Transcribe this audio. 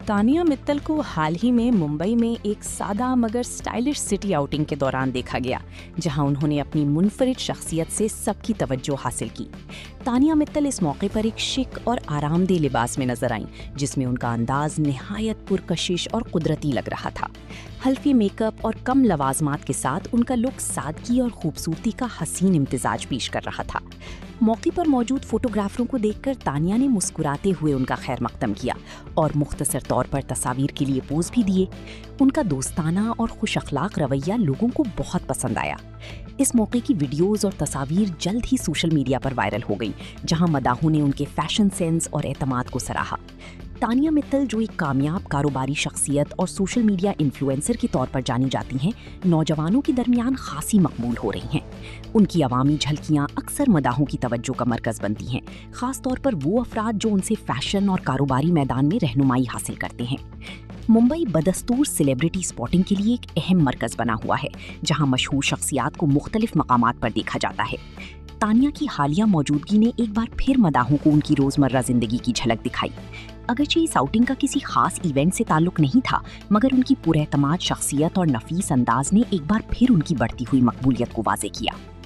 तानिया मित्तल को हाल ही में मुंबई में एक सादा मगर स्टाइलिश सिटी आउटिंग के दौरान देखा गया, जहां उन्होंने अपनी मुनफरिद शख्सियत से सबकी तवज्जो हासिल की। तानिया मित्तल इस मौके पर एक शिक और आरामदेह लिबास में नजर आईं, जिसमें उनका अंदाज निहायत पुरकशिश और कुदरती लग रहा था। हल्की मेकअप और कम लवाजमात के साथ उनका लुक सादगी और खूबसूरती का हसीन इम्तिजाज पेश कर रहा था। मौके पर मौजूद फोटोग्राफरों को देखकर तानिया ने मुस्कुराते हुए उनका खैर मकदम किया और मुख्तसर तौर पर तस्वीर के लिए पोज भी दिए। उनका दोस्ताना और खुश अखलाक रवैया लोगों को बहुत पसंद आया। इस मौके की वीडियोस और तस्वीर जल्द ही सोशल मीडिया पर वायरल हो गई, जहां मदाहों ने उनके फैशन सेंस और एतमाद को सराहा। तानिया मित्तल, जो एक कामयाब कारोबारी शख्सियत और सोशल मीडिया इन्फ्लुएंसर के तौर पर जानी जाती हैं, नौजवानों के दरमियान खासी मकबूल हो रही हैं। उनकी अवामी झलकियां अक्सर मदाहों की तवज्जो का मरकज़ बनती हैं, खास तौर पर वो अफराद जो उनसे फैशन और कारोबारी मैदान में रहनुमाई हासिल करते हैं। मुंबई बदस्तूर सेलिब्रिटी स्पॉटिंग के लिए एक अहम मरकज़ बना हुआ है, जहां मशहूर शख्सियात को मुख्तलिफ मकामात पर देखा जाता है। तानिया की हालिया मौजूदगी ने एक बार फिर मदाहों को उनकी रोज़मर्रा ज़िंदगी की झलक दिखाई। अगरचे इस आउटिंग का किसी खास इवेंट से ताल्लुक नहीं था, मगर उनकी पुरएतमाद शख्सियत और नफीस अंदाज ने एक बार फिर उनकी बढ़ती हुई मकबूलियत को वाज़ेह किया।